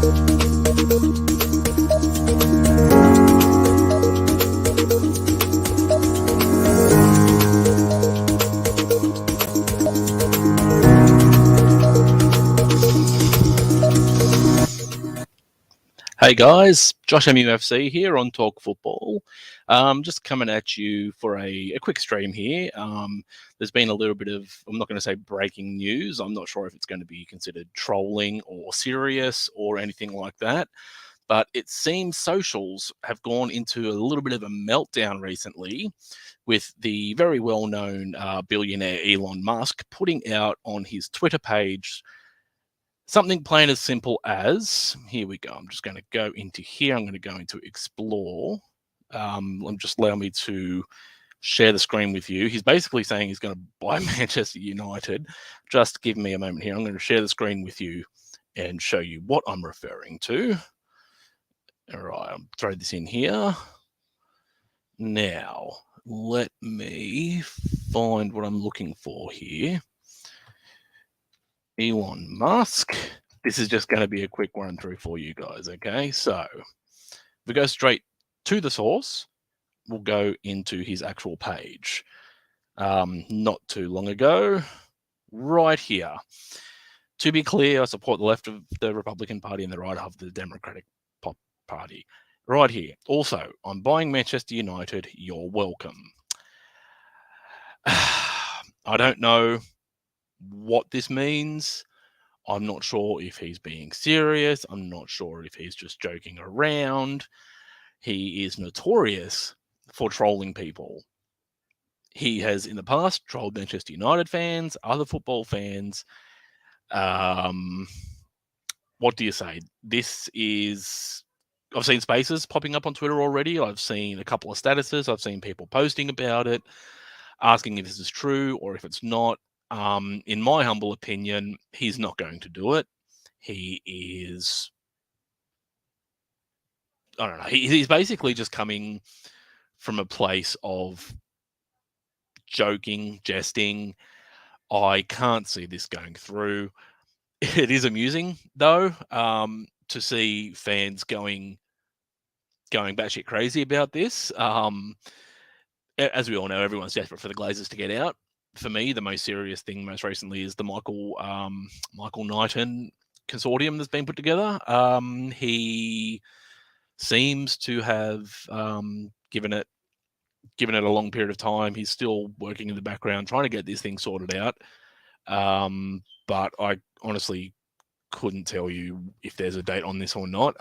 Hey guys, Josh MUFC here on Talk Football. Just coming at you for a quick stream here. There's been a little bit of, I'm not going to say breaking news. I'm not sure if it's going to be considered trolling or serious or anything like that. But it seems socials have gone into a little bit of a meltdown recently with the very well-known billionaire Elon Musk putting out on his Twitter page something plain as simple as, here we go. I'm just going to go into here. I'm going to go into Explore. Just allow me to share the screen with you. He's basically saying he's going to buy Manchester United. Just give me a moment here. I'm going to share the screen with you and show you what I'm referring to. All right, I'll throw this in here. Now, let me find what I'm looking for here. Elon Musk. This is just going to be a quick run through for you guys, okay? So if we go straight to the source, we'll go into his actual page. Not too long ago, right here. To be clear, I support the left of the Republican Party and the right of the Democratic Party. Right here. Also, I'm buying Manchester United. You're welcome. I don't know what this means. I'm not sure if he's being serious. I'm not sure if he's just joking around. He is notorious for trolling people. He has in the past trolled Manchester United fans, other football fans. What do you say? I've seen spaces popping up on Twitter already. I've seen a couple of statuses. I've seen people posting about it, asking if this is true or if it's not. In my humble opinion, he's not going to do it. He is, I don't know, he's basically just coming from a place of joking, jesting. I can't see this going through. It is amusing, though, to see fans going batshit crazy about this. As we all know, everyone's desperate for the Glazers to get out. For me, the most serious thing most recently is the Michael Knighton consortium that's been put together. He seems to have given it a long period of time. He's still working in the background trying to get this thing sorted out. But I honestly couldn't tell you if there's a date on this or not.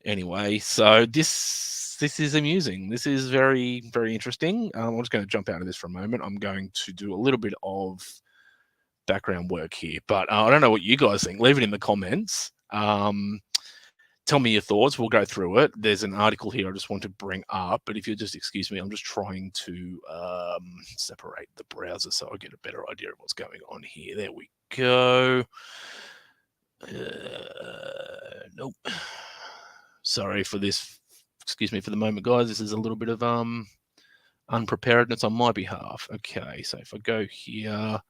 Anyway, so this is amusing. This is very, very interesting. I'm just going to jump out of this for a moment. I'm going to do a little bit of background work here, but I don't know what you guys think. Leave it in the comments. Tell me your thoughts. We'll go through it. There's an article here I just want to bring up, but if you'll just excuse me, I'm just trying to separate the browser so I get a better idea of what's going on here. There we go. Nope. Sorry for this. Excuse me for the moment, guys. This is a little bit of unpreparedness on my behalf. Okay, so if I go here,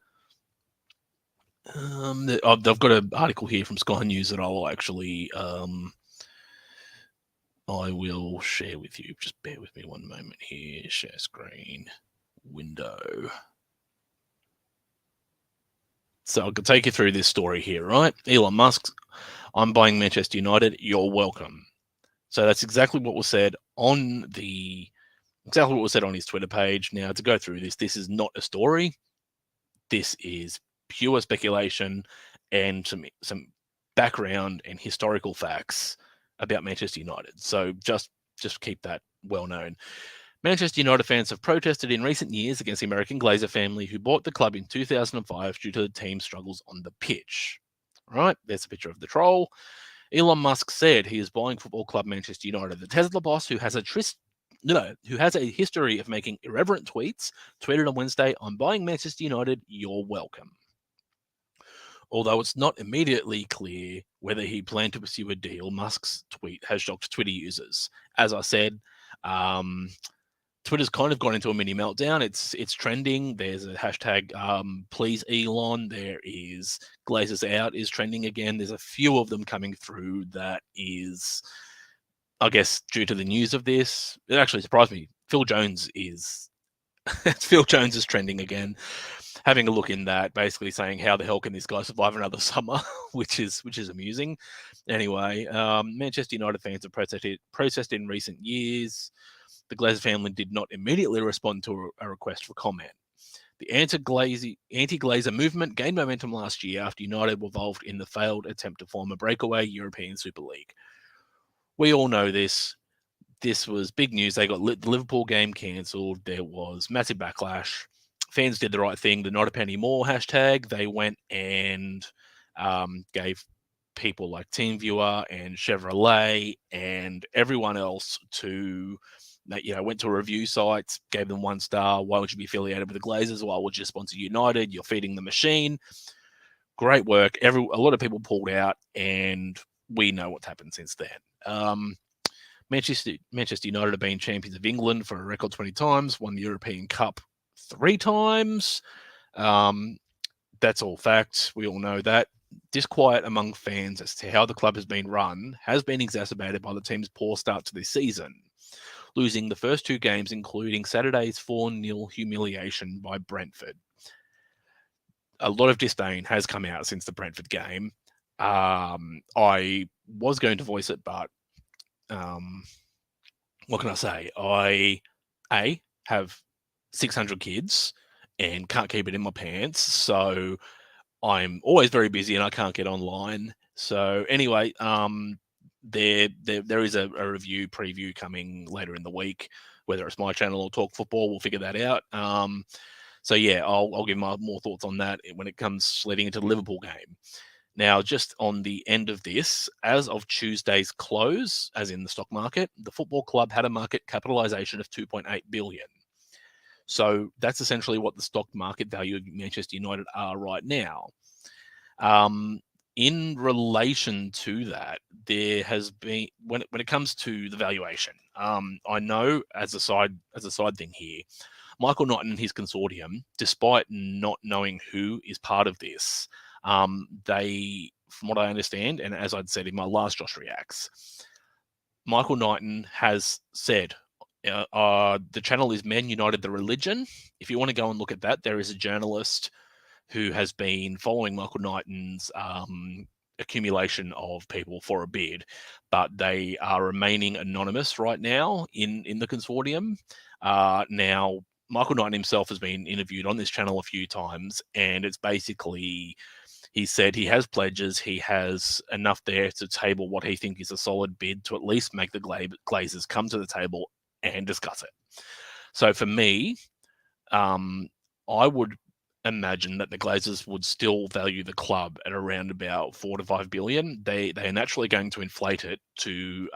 I've got an article here from Sky News that I'll actually I will share with you. Just bear with me one moment here. Share screen, window. So I can take you through this story here, right? Elon Musk, I'm buying Manchester United. You're welcome. So that's exactly what was said on his Twitter page. Now, to go through this, this is not a story. This is pure speculation and some background and historical facts about Manchester United. So just keep that well known. Manchester United fans have protested in recent years against the American Glazer family who bought the club in 2005 due to the team's struggles on the pitch. All right, there's a picture of the troll. Elon Musk said he is buying football club Manchester United. The Tesla boss, who has a history of making irreverent tweets, tweeted on Wednesday, "I'm buying Manchester United. You're welcome." Although it's not immediately clear whether he planned to pursue a deal, Musk's tweet has shocked Twitter users. As I said, Twitter's kind of gone into a mini meltdown. It's trending. There's a hashtag please Elon. There is Glazers out is trending again. There's a few of them coming through that is, I guess, due to the news of this. It actually surprised me. Phil Jones is trending again. Having a look in that, basically saying how the hell can this guy survive another summer, which is amusing. Anyway, Manchester United fans have protested in recent years. The Glazer family did not immediately respond to a request for comment. The anti-Glazer movement gained momentum last year after United were involved in the failed attempt to form a breakaway European Super League. We all know this. This was big news. They got the Liverpool game cancelled. There was massive backlash. Fans did the right thing. The not a penny more hashtag. They went and gave people like TeamViewer and Chevrolet and everyone else went to review sites, gave them 1 star. Why would you be affiliated with the Glazers? Why would you sponsor United? You're feeding the machine. Great work. A lot of people pulled out, and we know what's happened since then. Manchester United have been champions of England for a record 20 times, won the European Cup 3 times. That's all facts. We all know that. Disquiet among fans as to how the club has been run has been exacerbated by the team's poor start to this season, losing the first 2 games, including Saturday's 4-0 humiliation by Brentford. A lot of disdain has come out since the Brentford game. I was going to voice it, but what can I say? I have 600 kids and can't keep it in my pants, so I'm always very busy and I can't get online. So anyway, there is a review preview coming later in the week, whether it's my channel or Talk Football. We'll figure that out. So yeah, I'll give my more thoughts on that when it comes leading into the Liverpool game. Now, just on the end of this, as of Tuesday's close, as in the stock market, the football club had a market capitalization of 2.8 billion. So that's essentially what the stock market value of Manchester United are right now. In relation to that, there has been when it comes to the valuation. I know as a side thing here, Michael Knight and his consortium, despite not knowing who is part of this, they, from what I understand, and as I'd said in my last Josh Reacts, Michael Knighton has said the channel is Men United the Religion. If you want to go and look at that, there is a journalist who has been following Michael Knighton's accumulation of people for a bid, but they are remaining anonymous right now in the consortium. Now, Michael Knighton himself has been interviewed on this channel a few times, and it's basically, he said he has pledges, he has enough there to table what he thinks is a solid bid to at least make the Glazers come to the table and discuss it. So for me, I would imagine that the Glazers would still value the club at around about 4 to 5 billion. They are naturally going to inflate it to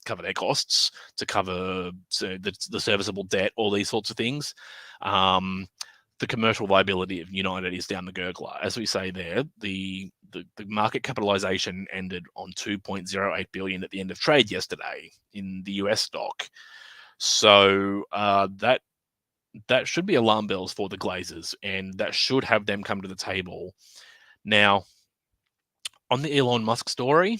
cover their costs, to cover the serviceable debt, all these sorts of things. The commercial viability of United is down the gurgler. As we say there, the market capitalization ended on 2.08 billion at the end of trade yesterday in the US stock. So that should be alarm bells for the Glazers, and that should have them come to the table. Now, on the Elon Musk story,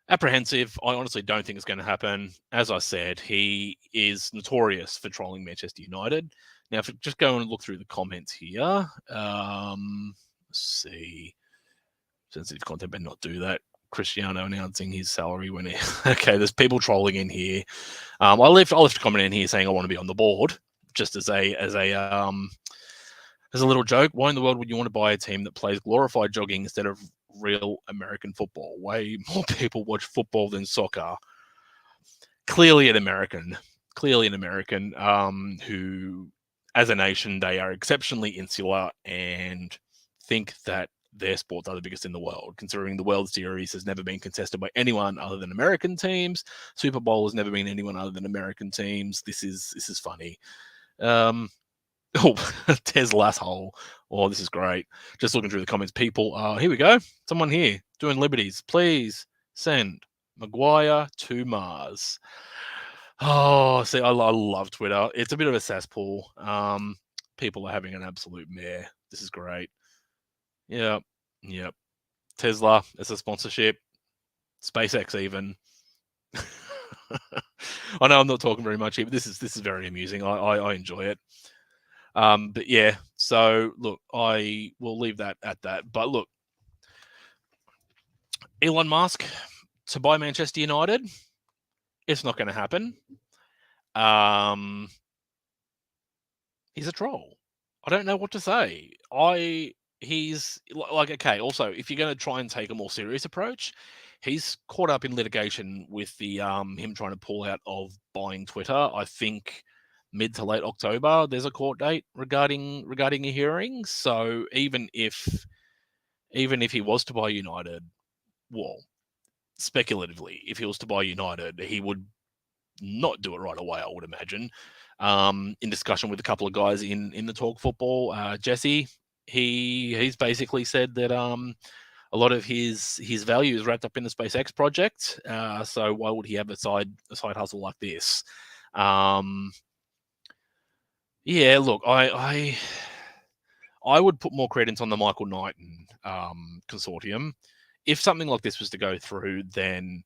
apprehensive. I honestly don't think it's going to happen. As I said, he is notorious for trolling Manchester United. Now, if we just go and look through the comments here, let's see. Sensitive content, better not do that. Cristiano announcing his salary when he... Okay, there's people trolling in here. I'll left a comment in here saying I want to be on the board, just as a little joke. Why in the world would you want to buy a team that plays glorified jogging instead of real American football? Way more people watch football than soccer. Clearly an American who, as a nation, they are exceptionally insular and think that their sports are the biggest in the world, considering the World Series has never been contested by anyone other than American teams. Super Bowl has never been anyone other than American teams. This is funny. Oh, Tesla asshole. Oh, this is great. Just looking through the comments, people. Here we go. Someone here doing liberties. Please send. Maguire to Mars. Oh, see, I love Twitter. It's a bit of a cesspool. People are having an absolute mare. This is great. Yep, yep. Tesla as a sponsorship. SpaceX even. I know I'm not talking very much here, but this is very amusing. I enjoy it. But yeah, so look, I will leave that at that. But look, Elon Musk to buy Manchester United, it's not going to happen. Um, he's a troll. I don't know what to say. He's like, okay. Also, if you're going to try and take a more serious approach, he's caught up in litigation with the him trying to pull out of buying Twitter. I think mid to late October. There's a court date regarding a hearing. So even if he was to buy United, well, speculatively, if he was to buy United, he would not do it right away, I would imagine. In discussion with a couple of guys in the Talk Football, Jesse, he's basically said that a lot of his value is wrapped up in the SpaceX project. So why would he have a side hustle like this? Yeah, look, I would put more credence on the Michael Knighton consortium. If something like this was to go through, then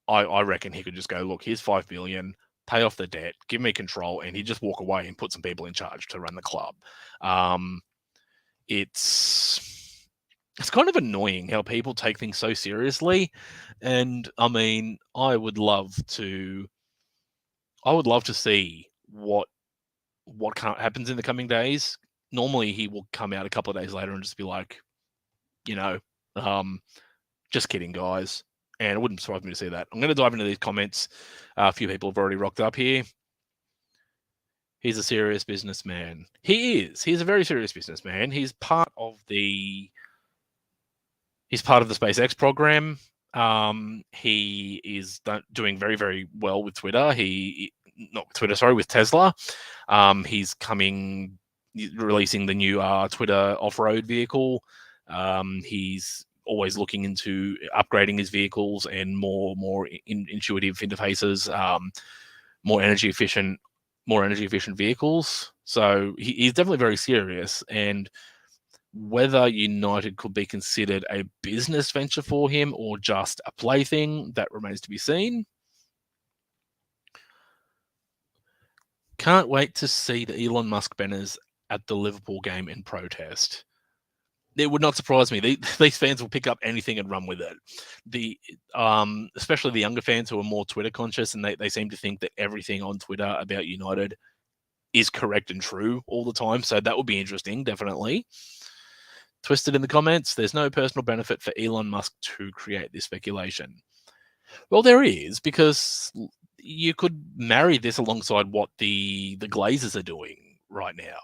I reckon he could just go, look, here's 5 billion, pay off the debt, give me control, and he'd just walk away and put some people in charge to run the club. It's kind of annoying how people take things so seriously, and I mean, I would love to see what happens in the coming days. Normally, he will come out a couple of days later and just be like, you know, just kidding, guys. And it wouldn't surprise me to see that. I'm going to dive into these comments. A few people have already rocked up here. He's a serious businessman. He is. He's a very serious businessman. He's part of the SpaceX program. He is doing very, very well with Twitter. With Tesla. He's releasing the new Twitter off-road vehicle. He's always looking into upgrading his vehicles and more intuitive interfaces, more energy efficient vehicles. So he's definitely very serious. And whether United could be considered a business venture for him or just a plaything, that remains to be seen. Can't wait to see the Elon Musk banners at the Liverpool game in protest. It would not surprise me. These fans will pick up anything and run with it. Especially the younger fans who are more Twitter conscious, and they seem to think that everything on Twitter about United is correct and true all the time. So that would be interesting, definitely. Twisted in the comments, there's no personal benefit for Elon Musk to create this speculation. Well, there is, because you could marry this alongside what the Glazers are doing right now.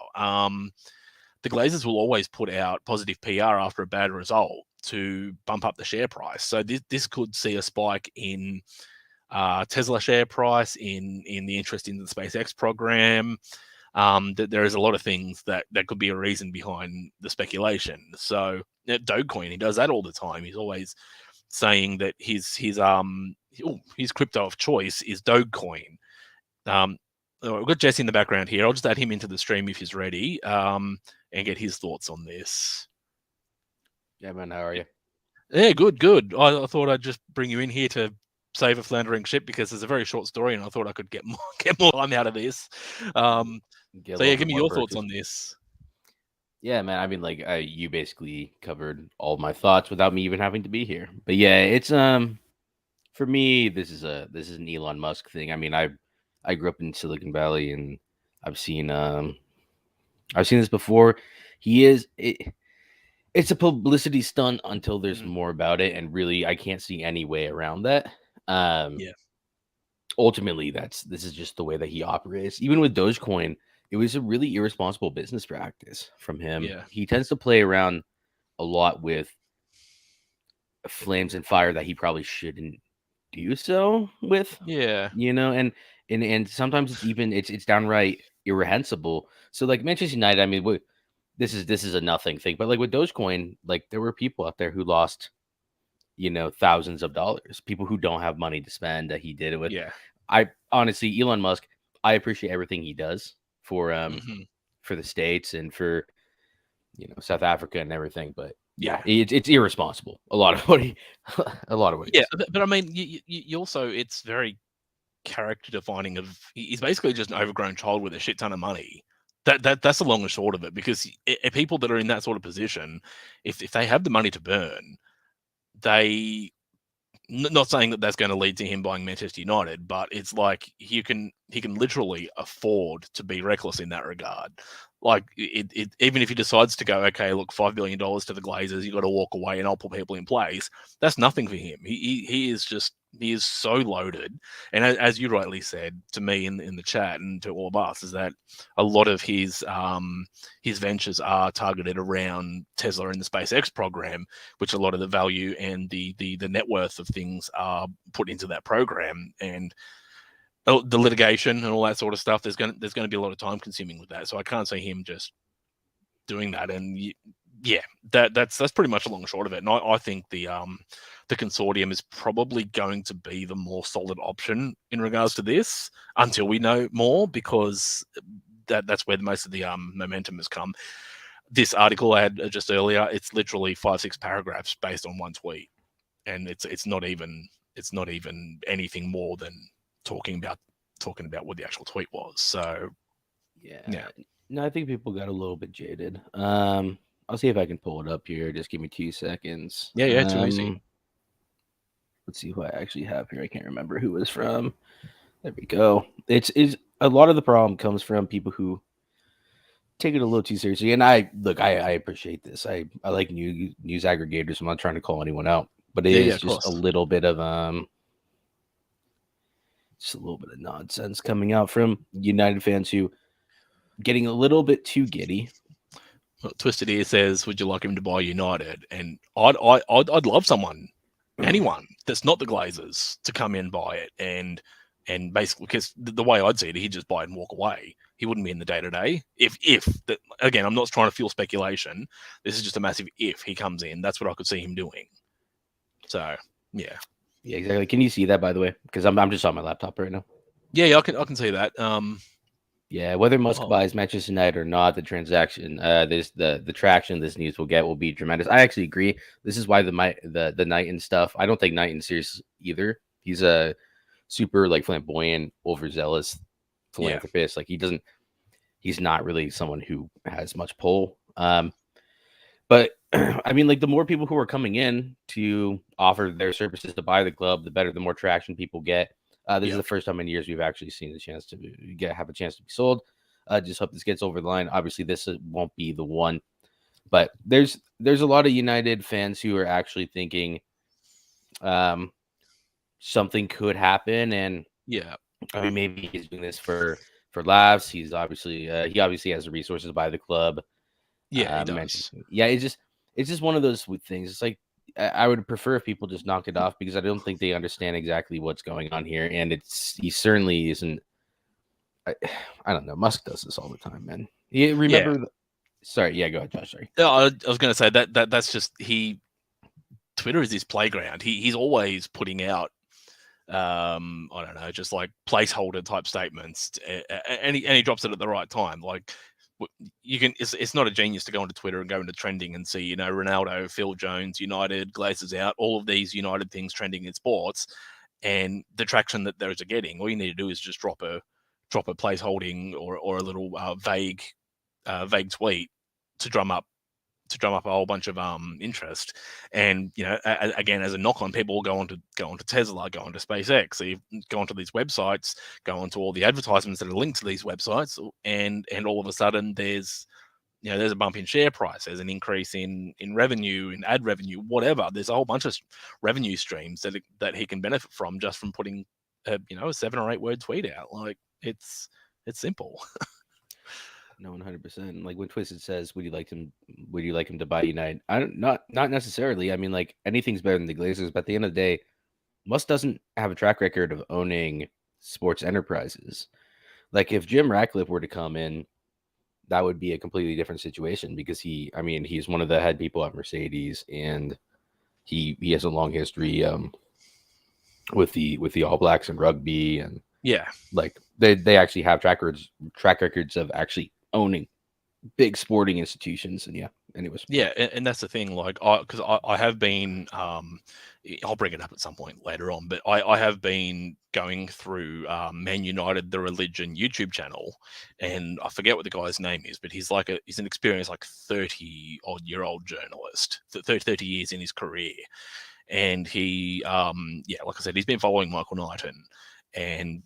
The Glazers will always put out positive PR after a bad result to bump up the share price. So this could see a spike in Tesla share price, in the interest in the SpaceX program. That there is a lot of things that could be a reason behind the speculation. So Dogecoin, he does that all the time. He's always saying that his crypto of choice is Dogecoin. We've got Jesse in the background here. I'll just add him into the stream if he's ready, and get his thoughts on this. Yeah, man, how are you? Yeah, good. I thought I'd just bring you in here to save a floundering ship, because there's a very short story, and I thought I could get more time out of this. So yeah, give me your thoughts on this. Yeah, man. I mean, like, you basically covered all my thoughts without me even having to be here. But yeah, it's for me, this is an Elon Musk thing. I mean, I grew up in Silicon Valley, and I've seen this before. It's a publicity stunt until there's more about it, and really, I can't see any way around that. Yeah. Ultimately, this is just the way that he operates. Even with Dogecoin, it was a really irresponsible business practice from him. Yeah. He tends to play around a lot with flames and fire that he probably shouldn't do so with. Yeah. And sometimes it's downright irrehensible. So like Manchester United, I mean, this is a nothing thing, but like with Dogecoin, like there were people out there who lost thousands of dollars. People who don't have money to spend that he did it with. Yeah. I honestly, Elon Musk, I appreciate everything he does Hmm. for the states and for South Africa and everything. But yeah, Yeah. it's irresponsible. A lot of what a lot of what he Yeah. does. But I mean, you also, it's very character defining of, he's basically just an overgrown child with a shit ton of money. That's the long and short of it, because people that are in that sort of position, if they have the money to burn, they, not saying that that's going to lead to him buying Manchester United, but it's like he can literally afford to be reckless in that regard. Like even if he decides to go, okay, look, $5 billion to the Glazers, you got to walk away, and I'll put people in place. That's nothing for him. He is just, he is so loaded. And as you rightly said to me in the chat and to all of us, is that a lot of his ventures are targeted around Tesla and the SpaceX program, which a lot of the value and the net worth of things are put into that program. And the litigation and all that sort of stuff, there's going to be a lot of time consuming with that. So I can't see him just doing that. And yeah, that's pretty much a long and short of it. And I think the consortium is probably going to be the more solid option in regards to this until we know more, because that's where most of the momentum has come. This article I had just earlier, it's literally 5-6 paragraphs based on one tweet, and it's not even anything more than talking about what the actual tweet was. So yeah, Yeah. No, I think people got a little bit jaded. I'll see if I can pull it up here. Just give me 2 seconds. yeah, too easy. Let's see who I actually have here. I can't remember who it was from. There we go. It's a lot of the problem comes from people who take it a little too seriously. And I appreciate this. I like news aggregators. I'm not trying to call anyone out, but it Yeah, is of just a course. little bit of just a little bit of nonsense coming out from United fans who getting a little bit too giddy. Well, Twisted Ear says, "Would you like him to buy United?" And I'd love anyone that's not the Glazers to come in, buy it, and basically, because the way I'd see it, he'd just buy it and walk away. He wouldn't be in the day to day. If that, again, I'm not trying to fuel speculation. This is just a massive if he comes in. That's what I could see him doing. So yeah, Yeah, exactly. Can you see that, by the way? Because I'm just on my laptop right now. yeah, I can see that. Yeah, whether Musk Oh, buys Manchester United or not, the transaction, the traction this news will get will be tremendous. I actually agree. This is why the Knight and stuff. I don't think Knight is serious either. He's a super like flamboyant, overzealous yeah, philanthropist. Like he's not really someone who has much pull. But I mean, like the more people who are coming in to offer their services to buy the club, the better, the more traction people get. This is yeah, the first time in years we've actually seen the chance to have a chance to be sold. Just hope this gets over the line. Obviously, this won't be the one, but there's a lot of United fans who are actually thinking um, something could happen, and yeah, I mean maybe he's doing this for laughs. He obviously has the resources to buy the club. yeah. He Mentioned. does. Yeah, it's just one of those things. It's like I would prefer if people just knock it off because I don't think they understand exactly what's going on here, and he certainly isn't. I, I don't know. Musk does this all the time, man. You Yeah. remember? Sorry, yeah, go ahead, Josh. Sorry. No, I was going to say that's just he. Twitter is his playground. He's always putting out I don't know, just like placeholder type statements, and he drops it at the right time. Like you can, it's not a genius to go into Twitter and go into trending and see, Ronaldo, Phil Jones, United, Glazers out, all of these United things trending in sports, and the traction that those are getting. All you need to do is just drop a placeholding or a little vague tweet to drum up a whole bunch of interest. And again, as a knock on, people will go on to Tesla, go on to SpaceX, so you go onto these websites, go onto all the advertisements that are linked to these websites, and all of a sudden there's a bump in share price, there's an increase in revenue, in ad revenue, whatever. There's a whole bunch of revenue streams that he can benefit from just from putting a 7 or 8 word tweet out. Like it's simple. No, 100%. Like when Twisted says, Would you like him to buy United?" I don't, not necessarily. I mean, like anything's better than the Glazers, but at the end of the day, Musk doesn't have a track record of owning sports enterprises. Like if Jim Ratcliffe were to come in, that would be a completely different situation because he's one of the head people at Mercedes, and He has a long history with the All Blacks and rugby, and Yeah, like they actually have track records of actually owning big sporting institutions. And yeah, anyways, yeah, and that's the thing. Like, I have been, I'll bring it up at some point later on, but I have been going through Man United, the religion YouTube channel, and I forget what the guy's name is, but he's an experienced like 30-odd-year-old journalist, 30 years in his career, and he, yeah, like I said, he's been following Michael Knighton, and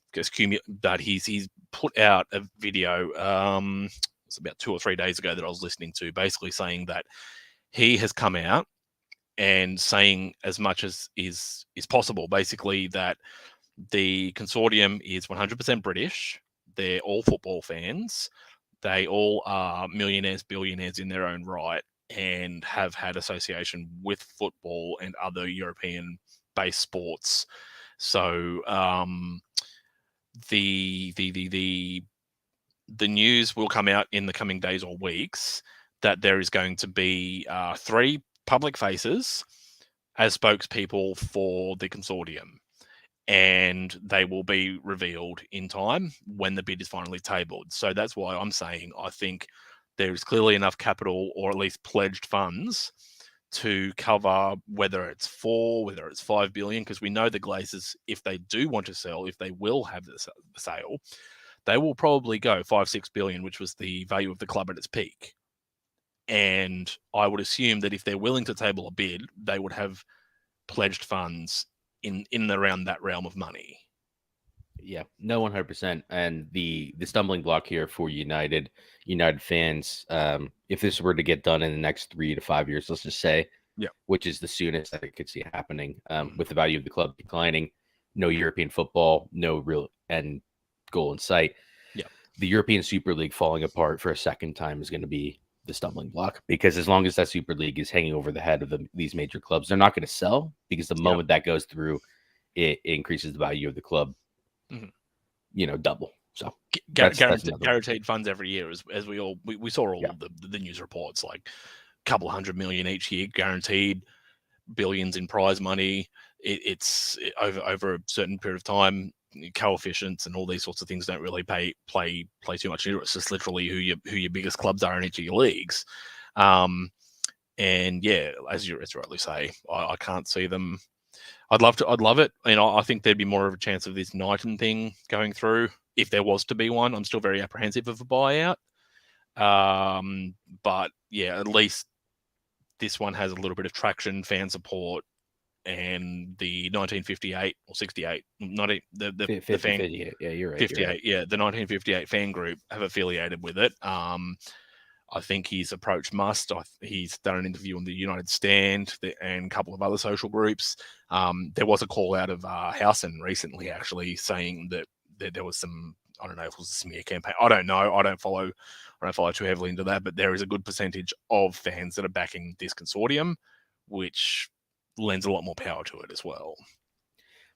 but he's put out a video. It's about 2 or 3 days ago that I was listening to, basically saying that he has come out and saying as much as is possible, basically that the consortium is 100% British. They're all football fans. They all are millionaires, billionaires in their own right, and have had association with football and other European-based sports. So the news will come out in the coming days or weeks that there is going to be 3 public faces as spokespeople for the consortium, and they will be revealed in time when the bid is finally tabled. So that's why I'm saying I think there is clearly enough capital, or at least pledged funds, to cover whether it's 4, whether it's 5 billion, because we know the Glazers, if they do want to sell, if they will have the sale, they will probably go 5-6 billion, which was the value of the club at its peak. And I would assume that if they're willing to table a bid, they would have pledged funds in around that realm of money. yeah, no, 100%. And the stumbling block here for United fans, if this were to get done in the next 3 to 5 years, let's just say, Yeah. which is the soonest that I could see happening, Mm. with the value of the club declining, no European football, no real end goal in sight. Yeah. The European Super League falling apart for a second time is going to be the stumbling block, because as long as that Super League is hanging over the head of these major clubs, they're not going to sell, because the Yeah. moment that goes through, it increases the value of the club, Mhm. double. So that's another one. Guaranteed funds every year, as we saw Yeah. all the news reports, like a couple of 100 million each year guaranteed, billions in prize money. It's over a certain period of time. Coefficients and all these sorts of things don't really play too much into it. It's just literally who your biggest clubs are in each of your leagues. And yeah, as you rightly say, I can't see them. I'd love it. I think there'd be more of a chance of this Knighton thing going through if there was to be one. I'm still very apprehensive of a buyout. But yeah, at least this one has a little bit of traction, fan support, and the 1958 or 68, not the 50, fan 58. Yeah, you're right. 58, yeah, the 1958 fan group have affiliated with it. I think he's approached Musk. He's done an interview on the United Stand and a couple of other social groups. There was a call out of Howson recently, actually, saying that there was some, I don't know if it was a smear campaign. I don't know. I don't follow too heavily into that, but there is a good percentage of fans that are backing this consortium, which lends a lot more power to it as well.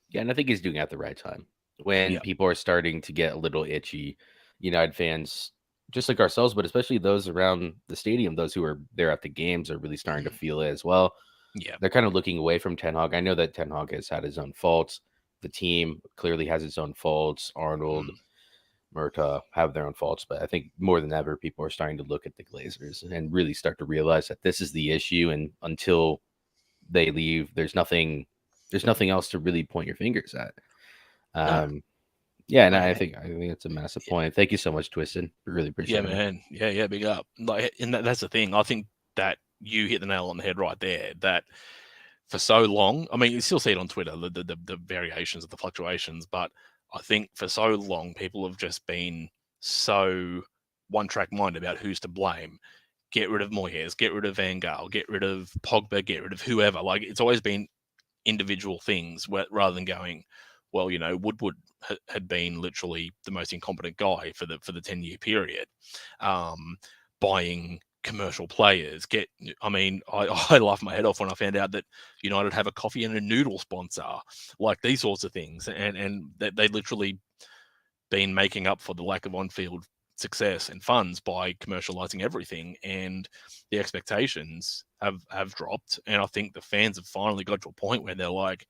Yeah, and I think he's doing it at the right time when Yeah. people are starting to get a little itchy. United fans, just like ourselves, but especially those around the stadium, those who are there at the games, are really starting to feel it as well. Yeah. They're kind of looking away from Ten Hag. I know that Ten Hag has had his own faults. The team clearly has its own faults. Arnold, Mm. Murtaugh have their own faults, but I think more than ever, people are starting to look at the Glazers and really start to realize that this is the issue. And until they leave, there's nothing else to really point your fingers at. No. Yeah, and No. I think it's a massive point. Thank you so much, Twisted. Really Yeah, appreciate it. man. Yeah, big up. Like, and that's the thing. I think that you hit the nail on the head right there. That for so long, I mean, you still see it on Twitter, the variations of the fluctuations, but I think for so long, people have just been so one track mind about who's to blame. Get rid of Moyes, get rid of Van Gaal, get rid of Pogba, get rid of whoever. Like, it's always been individual things rather than going, well, Woodward had been literally the most incompetent guy for the 10-year period, buying commercial players. I mean, I laughed my head off when I found out that United have a coffee and a noodle sponsor, like these sorts of things, and they literally been making up for the lack of on-field success and funds by commercializing everything, and the expectations have dropped. And I think the fans have finally got to a point where they're like,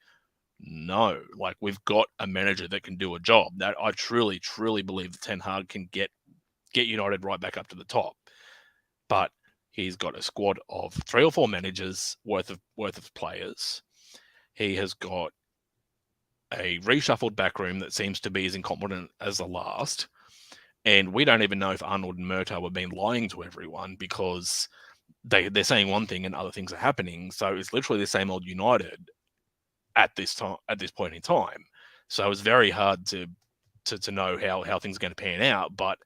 no, like we've got a manager that can do a job. That I truly, truly believe that Ten Hag can get United right back up to the top. But he's got a squad of 3 or 4 managers worth of players. He has got a reshuffled backroom that seems to be as incompetent as the last. And we don't even know if Arnold and Murtough have been lying to everyone, because they're saying one thing and other things are happening. So it's literally the same old United at this point in time. So it's very hard to know how things are going to pan out. But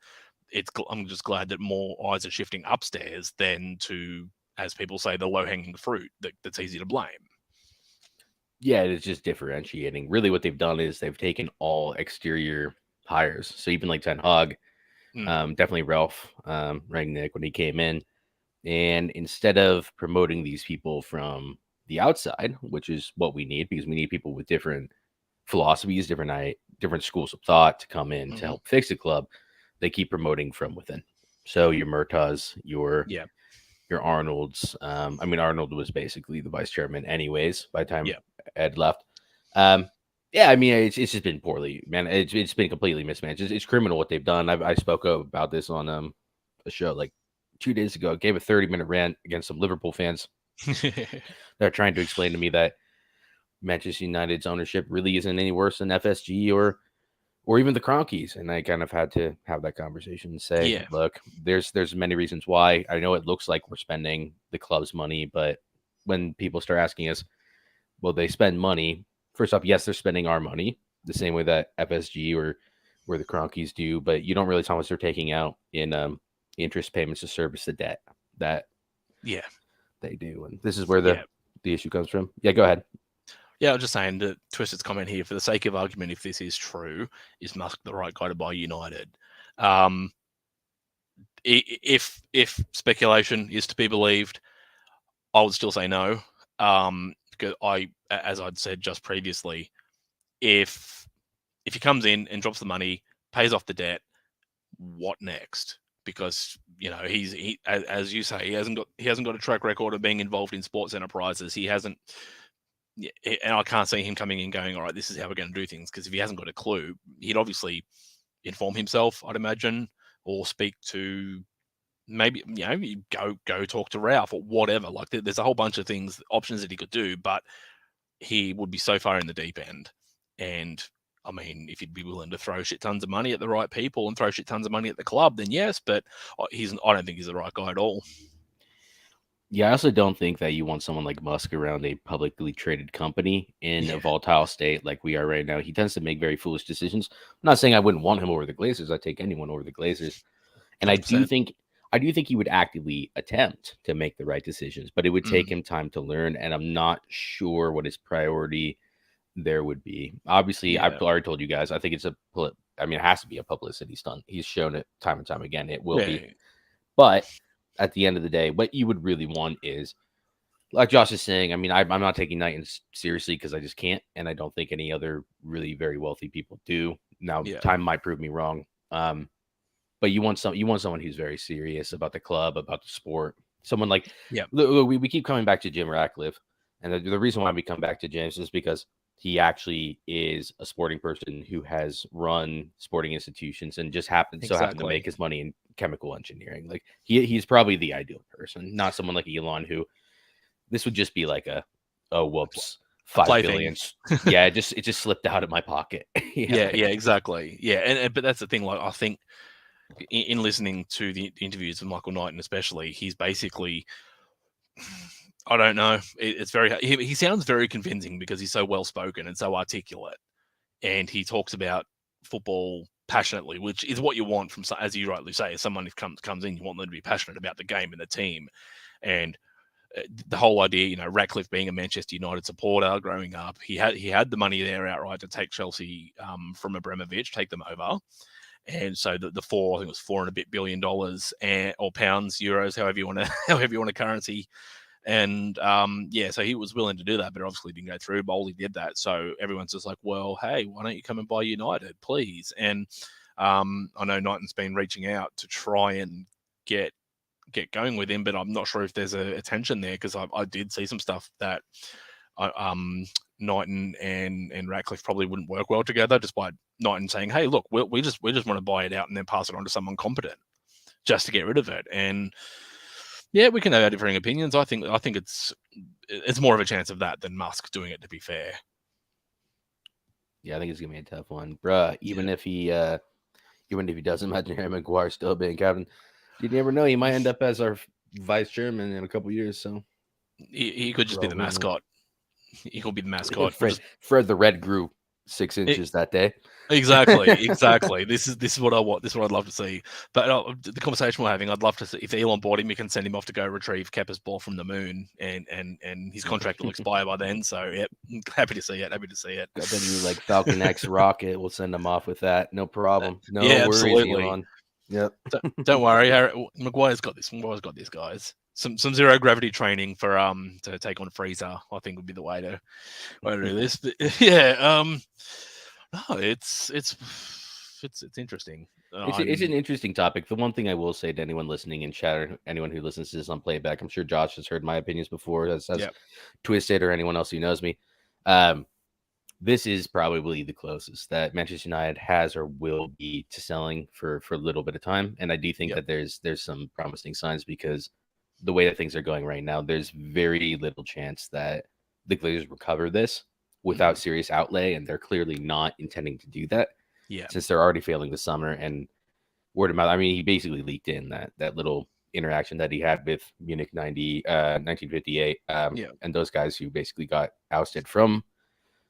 I'm just glad that more eyes are shifting upstairs than to, as people say, the low hanging fruit that's easy to blame. Yeah, it's just differentiating. Really, what they've done is they've taken all exterior hires. So even like Ten Hag, definitely Ralph Rangnick when he came in, and instead of promoting these people from the outside, which is what we need, because we need people with different philosophies, different schools of thought to come in to help fix the club, they keep promoting from within. So your Murtaughs, your Arnold's. I mean, Arnold was basically the vice chairman, anyways, by the time Ed left. Yeah, I mean, it's just been poorly, man. It's been completely mismanaged. It's criminal what they've done. I spoke about this on a show like 2 days ago. I gave a 30-minute rant against some Liverpool fans that are trying to explain to me that Manchester United's ownership really isn't any worse than FSG or even the Cronkies. And I kind of had to have that conversation and say, look, there's many reasons why. I know it looks like we're spending the club's money, but when people start asking us, well, they spend money. First off, yes, they're spending our money the same way that FSG or the Cronkies do, but you don't really tell us they're taking out in interest payments to service the debt that they do. And this is where the issue comes from. Yeah, go ahead. Yeah, I was just saying, to Twisted comment here, for the sake of argument, if this is true, is Musk the right guy to buy United? If speculation is to be believed, I would still say no. Because as I'd said just previously, if he comes in and drops the money, pays off the debt, what next? Because he as you say, he hasn't got a track record of being involved in sports enterprises. He hasn't. And I can't see him coming in going, all right, this is how we're going to do things. Because if he hasn't got a clue, he'd obviously inform himself, I'd imagine, or speak to maybe, go talk to Ralph or whatever. Like there's a whole bunch of options that he could do, but he would be so far in the deep end. And I mean, if he'd be willing to throw shit tons of money at the right people and throw shit tons of money at the club, then yes. But I don't think he's the right guy at all. Yeah, I also don't think that you want someone like Musk around a publicly traded company in a volatile state like we are right now. He tends to make very foolish decisions. I'm not saying I wouldn't want him over the Glazers. I'd take anyone over the Glazers. And 100%. I do think he would actively attempt to make the right decisions, but it would take him time to learn. And I'm not sure what his priority there would be. Obviously, I've already told you guys, I think it has to be a publicity stunt. He's shown it time and time again. It will be. But at the end of the day, what you would really want is, like Josh is saying, I mean, I'm not taking Knighton seriously because I just can't. And I don't think any other really very wealthy people do. Now, time might prove me wrong. But you want someone who's very serious about the club, about the sport. Someone like, we keep coming back to Jim Ratcliffe. And the reason why we come back to James is because he actually is a sporting person who has run sporting institutions and just happened to make his money in chemical engineering. Like he's probably the ideal person, not someone like Elon, who this would just be like whoops, 5 billion. Yeah, it just slipped out of my pocket. Exactly. Yeah, but that's the thing. Like I think in listening to the interviews of Michael Knighton, especially, he's basically, I don't know. It's very. He sounds very convincing because he's so well spoken and so articulate, and he talks about football passionately, which is what you want from, as you rightly say, as someone who comes in, you want them to be passionate about the game and the team, and the whole idea. Ratcliffe being a Manchester United supporter growing up, he had the money there outright to take Chelsea from Abramovich, take them over. And so the I think it was $4 billion or pounds, euros, however you want to currency. And so he was willing to do that, but obviously didn't go through. Bowley did that. So everyone's just like, well, hey, why don't you come and buy United, please? And I know Knighton's been reaching out to try and get going with him, but I'm not sure if there's a tension there, because I did see some stuff that Knighton and Ratcliffe probably wouldn't work well together, despite Knighton saying, "Hey, look, we just want to buy it out and then pass it on to someone competent just to get rid of it." And yeah, we can have our differing opinions. I think it's more of a chance of that than Musk doing it, to be fair. Yeah, I think it's gonna be a tough one, bruh. Even if he doesn't, imagine Harry Maguire still being captain. You never know; he might end up as our vice chairman in a couple years. So he could just be the mascot. He could be the mascot. Fred the Red grew 6 inches that day. Exactly. This is what I want. This is what I'd love to see. But the conversation we're having, I'd love to see if Elon bought him, we can send him off to go retrieve Kepper's ball from the moon, and his contract will expire by then. So yep, happy to see it. Happy to see it. I bet you like Falcon X rocket. We'll send him off with that. No problem. No yeah, worries, absolutely. Elon. Yep. Don't worry, Maguire's got this. Maguire's got this, guys. Some zero gravity training for to take on Freezer, I think, would be the way to do this. But, yeah, no, it's interesting. It's an interesting topic. The one thing I will say to anyone listening in chat, or anyone who listens to this on playback, I'm sure Josh has heard my opinions before, as Twisted or anyone else who knows me. This is probably the closest that Manchester United has or will be to selling for a little bit of time. And I do think that there's some promising signs, because the way that things are going right now, there's very little chance that the Glazers recover this without serious outlay, and they're clearly not intending to do that. Yeah, since they're already failing this summer. And word of mouth, I mean, he basically leaked in that little interaction that he had with Munich 1958, and those guys who basically got ousted from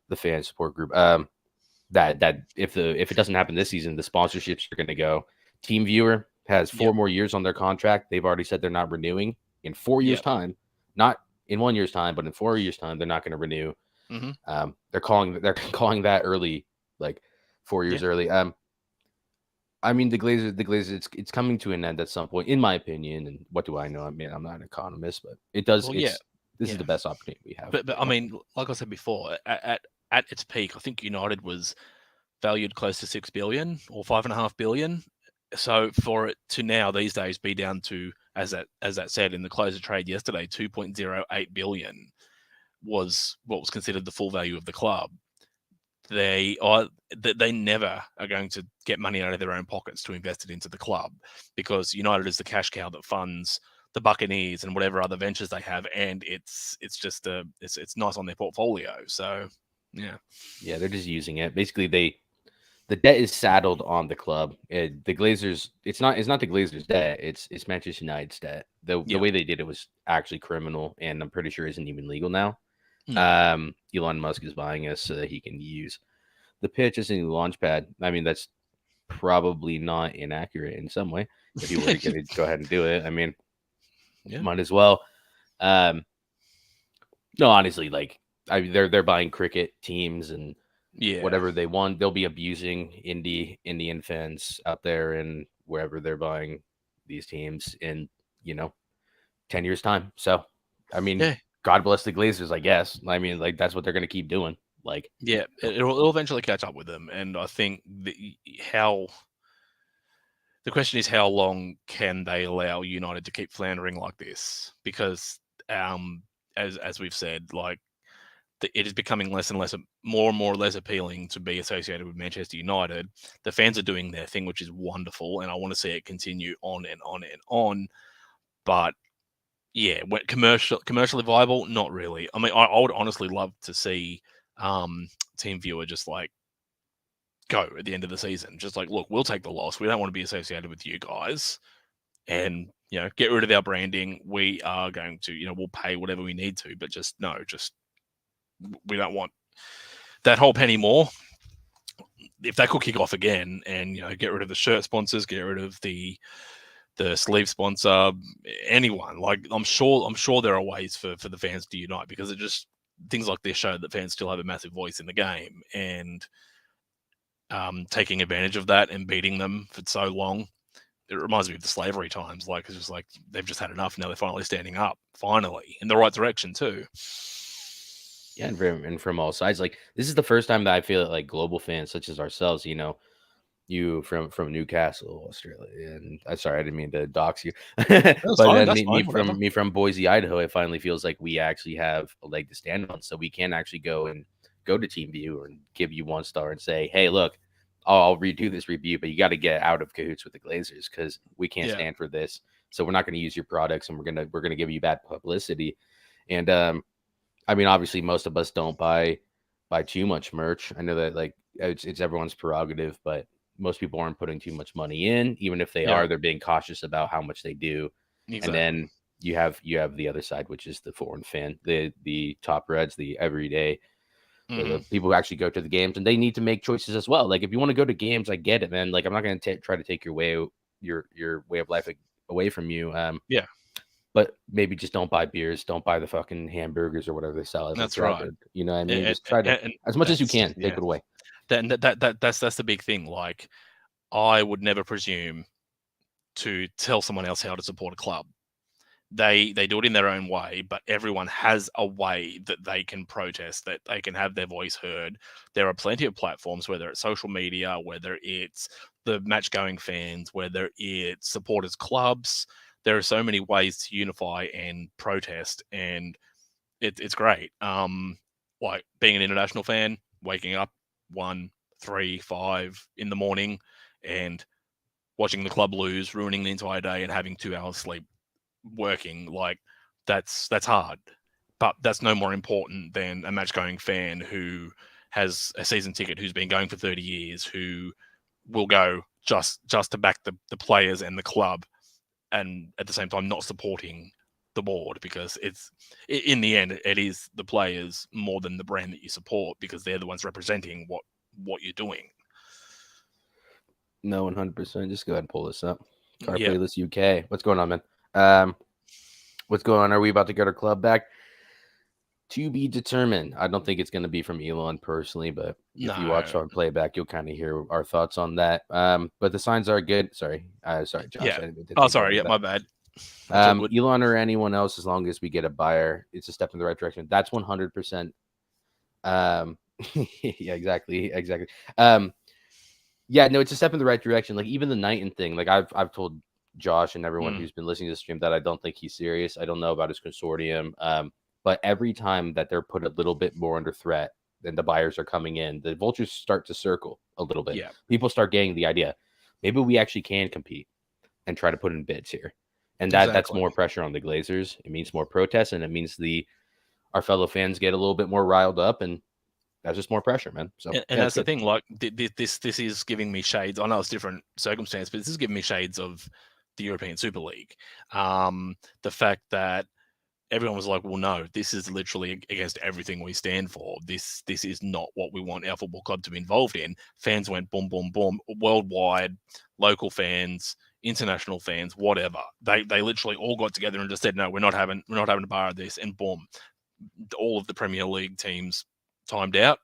the fan support group. That if it doesn't happen this season, the sponsorships are going to go. TeamViewer has 4 more years on their contract. They've already said they're not renewing in 4 years' time, not in 1 year's time, but in 4 years' time, they're not going to renew. They're calling that early, like 4 years early. I mean, the Glazers, it's coming to an end at some point, in my opinion. And what do I know? I mean, I'm not an economist, but it does. Well, this is the best opportunity we have. But I mean, like I said before, at its peak, I think United was valued close to 6 billion or 5.5 billion. So for it to now these days be down to, as that said in the close of trade yesterday, 2.08 billion was what was considered the full value of the club. They never are going to get money out of their own pockets to invest it into the club, because United is the cash cow that funds the Buccaneers and whatever other ventures they have, and it's just it's nice on their portfolio. So yeah, they're just using it. Basically, the debt is saddled on the club. The Glazers, it's not the Glazers' debt. It's Manchester United's debt. The way they did it was actually criminal, and I'm pretty sure isn't even legal now. Elon Musk is buying us so that he can use the pitch as a new launch pad. I mean, that's probably not inaccurate in some way. If you were to go ahead and do it, I mean, might as well. No, honestly, like they're buying cricket teams and whatever they want. They'll be abusing Indian fans out there and wherever they're buying these teams in 10 years time. So, I mean, God bless the Glazers, I guess. I mean, like, that's what they're going to keep doing. Like, it'll eventually catch up with them. And I think the question is, how long can they allow United to keep floundering like this? Because as we've said, like, it is becoming less and less, more and more less appealing to be associated with Manchester United. The fans are doing their thing, which is wonderful, and I want to see it continue on and on and on. But yeah, commercially viable, not really. I mean, I would honestly love to see TeamViewer just like go at the end of the season, just like, look, we'll take the loss. We don't want to be associated with you guys, and get rid of our branding. We are going to, we'll pay whatever we need to, but just we don't want that whole penny more. If they could kick off again and get rid of the shirt sponsors, get rid of the sleeve sponsor, anyone, like, I'm sure there are ways for the fans to unite, because it just, things like this show that fans still have a massive voice in the game, and taking advantage of that and beating them for so long. It reminds me of the slavery times. Like, it's just like they've just had enough. Now they're finally standing up, finally, in the right direction too. Yeah, and from all sides. Like, this is the first time that I feel like global fans such as ourselves, you from Newcastle, Australia, and I'm sorry, I didn't mean to dox you, but That's fine. then That's fine. Whatever. me from Boise, Idaho, it finally feels like we actually have a leg to stand on, so we can actually go to TeamViewer and give you 1 star and say, hey, look, I'll redo this review, but you got to get out of cahoots with the Glazers because we can't Yeah. stand for this. So we're not going to use your products, and we're gonna give you bad publicity. And I mean, obviously, most of us don't buy too much merch. I know that like it's everyone's prerogative, but most people aren't putting too much money in. Even if they Yeah. are, they're being cautious about how much they do. And Exactly. then you have the other side, which is the foreign fan, the top reds, the everyday, the Hmm. people who actually go to the games, and they need to make choices as well. Like if you want to go to games, I get it, man. Like I'm not going to try to take your way of life away from you. Yeah. But maybe just don't buy beers, don't buy the fucking hamburgers or whatever they sell as a That's right. crowd. You know what I mean? And, Just try to, and as much as you that's can, take yeah. it away. That's the big thing. Like, I would never presume to tell someone else how to support a club. They do it in their own way, but everyone has a way that they can protest, that they can have their voice heard. There are plenty of platforms, whether it's social media, whether it's the match going fans, whether it's supporters clubs. There are so many ways to unify and protest, and it's great. Like being an international fan, waking up 1, 3, 5 in the morning and watching the club lose, ruining the entire day, and having 2 hours sleep working, like that's hard. But that's no more important than a match going fan who has a season ticket, who's been going for 30 years, who will go just to back the players and the club, and at the same time not supporting the board, because it's in the end it is the players more than the brand that you support, because they're the ones representing what you're doing. No, 100%. Just go ahead and pull this up. Car Yeah. Playlist UK. What's going on, man? Um, what's going on? Are we about to get our club back? To be determined. I don't think it's going to be from Elon personally, but if you watch No. our playback, you'll kind of hear our thoughts on that. But the signs are good. Sorry, Josh. Yeah. I didn't mean to Oh, take over sorry. Yeah, that. my bad. That's all good. Elon or anyone else, as long as we get a buyer, it's a step in the right direction. That's 100%. Yeah, exactly. Yeah, no, it's a step in the right direction. Like even the Knighton thing, like I've told Josh and everyone Mm. who's been listening to the stream that I don't think he's serious. I don't know about his consortium. But every time that they're put a little bit more under threat, then the buyers are coming in, the vultures start to circle a little bit. Yeah. People start getting the idea. Maybe we actually can compete and try to put in bids here. And that's Exactly. more pressure on the Glazers. It means more protests, and it means our fellow fans get a little bit more riled up, and that's just more pressure, man. So And yeah, it's that's the good. thing. Like this is giving me shades. I know it's different circumstance, but this is giving me shades of the European Super League. The fact that everyone was like, "Well, no, this is literally against everything we stand for. This is not what we want our football club to be involved in." Fans went boom, boom, boom, worldwide, local fans, international fans, whatever. They literally all got together and just said, "No, we're not having a bar of this," and boom, all of the Premier League teams timed out.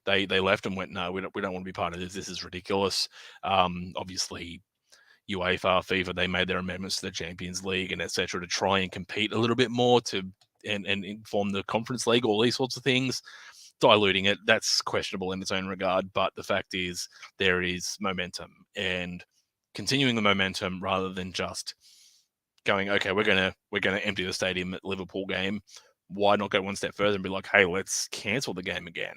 They left and went, no, we don't want to be part of this. This is ridiculous. Obviously, UEFA, FIFA, they made their amendments to the Champions League and etc. to try and compete a little bit more to and inform the Conference League, all these sorts of things. Diluting it, that's questionable in its own regard. But the fact is, there is momentum, and continuing the momentum rather than just going, okay, we're gonna empty the stadium at Liverpool game. Why not go one step further and be like, hey, let's cancel the game again?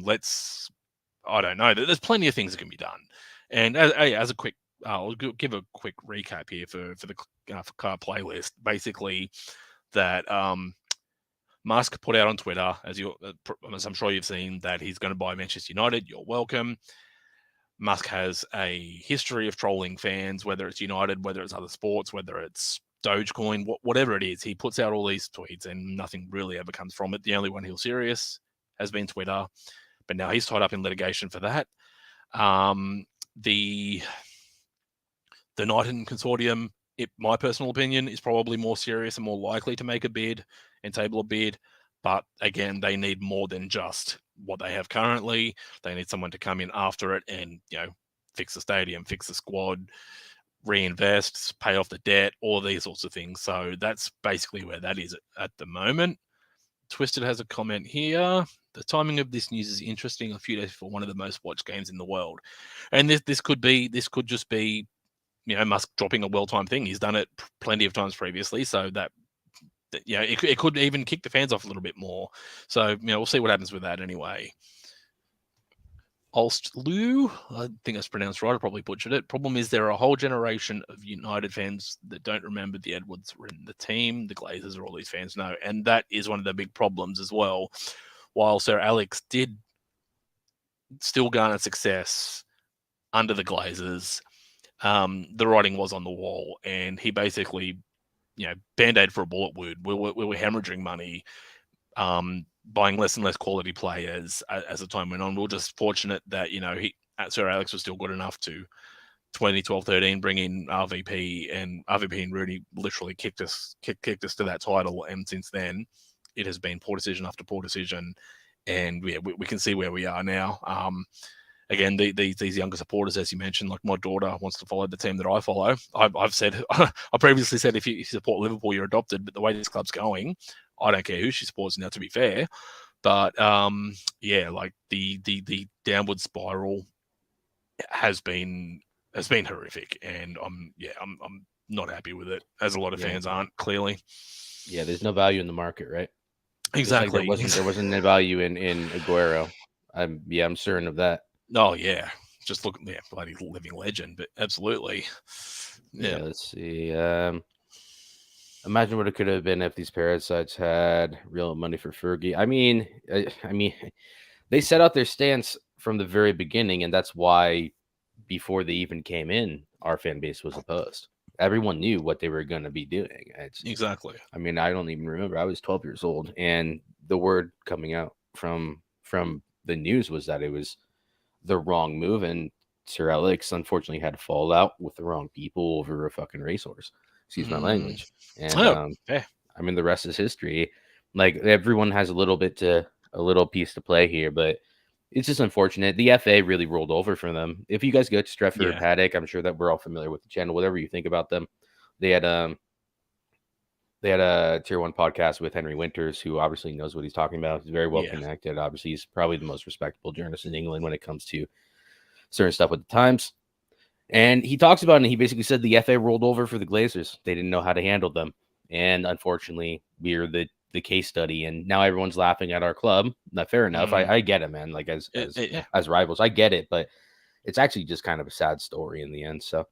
Let's, I don't know. There's plenty of things that can be done. And as a quick, I'll give a quick recap here for the for car playlist. Basically, that Musk put out on Twitter, as I'm sure you've seen, that he's going to buy Manchester United. You're welcome. Musk has a history of trolling fans, whether it's United, whether it's other sports, whether it's Dogecoin, whatever it is. He puts out all these tweets and nothing really ever comes from it. The only one he'll serious has been Twitter, but now he's tied up in litigation for that. The Knighton consortium, my personal opinion, is probably more serious and more likely to make a bid and table a bid. But again, they need more than just what they have currently. They need someone to come in after it and, fix the stadium, fix the squad, reinvest, pay off the debt, all these sorts of things. So that's basically where that is at the moment. Twisted has a comment here. The timing of this news is interesting. A few days before one of the most watched games in the world, and this could just be, Musk dropping a well-timed thing. He's done it plenty of times previously, so that it could even kick the fans off a little bit more. So we'll see what happens with that anyway. Ulst Lou, I think that's pronounced right. I probably butchered it. Problem is, there are a whole generation of United fans that don't remember the Edwards were in the team. The Glazers are all these fans know, and that is one of the big problems as well. While Sir Alex did still garner success under the Glazers, the writing was on the wall, and he basically, band-aid for a bullet wound. We were hemorrhaging money, buying less and less quality players as the time went on. We were just fortunate that Sir Alex was still good enough to 2012-13 bring in RVP, and Rooney literally kicked us to that title. And since then, it has been poor decision after poor decision, and we can see where we are now. Again, these younger supporters, as you mentioned, like my daughter wants to follow the team that I follow. I've said, I previously said, if you support Liverpool, you're adopted. But the way this club's going, I don't care who she supports now, to be fair. But like the downward spiral has been horrific, and I'm not happy with it, as a lot of fans aren't, clearly. Yeah, there's no value in the market, right? Exactly. Just like there wasn't any value in Aguero. I'm certain of that. Oh yeah, just look, bloody living legend, but absolutely. Yeah, let's see. Imagine what it could have been if these parasites had real money for Fergie. I mean, they set out their stance from the very beginning, and that's why before they even came in, our fan base was opposed. Everyone knew what they were going to be doing. Exactly. I mean, I don't even remember. I was 12 years old, and the word coming out from the news was that it was the wrong move, and Sir Alex unfortunately had to fall out with the wrong people over a fucking racehorse. Excuse my language. And I mean, the rest is history. Like, everyone has a little piece to play here, but it's just unfortunate. The FA really rolled over for them. If you guys go to Stretford Paddock, I'm sure that we're all familiar with the channel. Whatever you think about them, they had a Tier 1 podcast with Henry Winters, who obviously knows what he's talking about. He's very well connected. Obviously, he's probably the most respectable journalist in England when it comes to certain stuff with the Times. And he talks about it, and he basically said the FA rolled over for the Glazers. They didn't know how to handle them. And unfortunately, we're the case study, and now everyone's laughing at our club. Not fair enough. I get it, man. Like, as rivals, I get it, but it's actually just kind of a sad story in the end. So,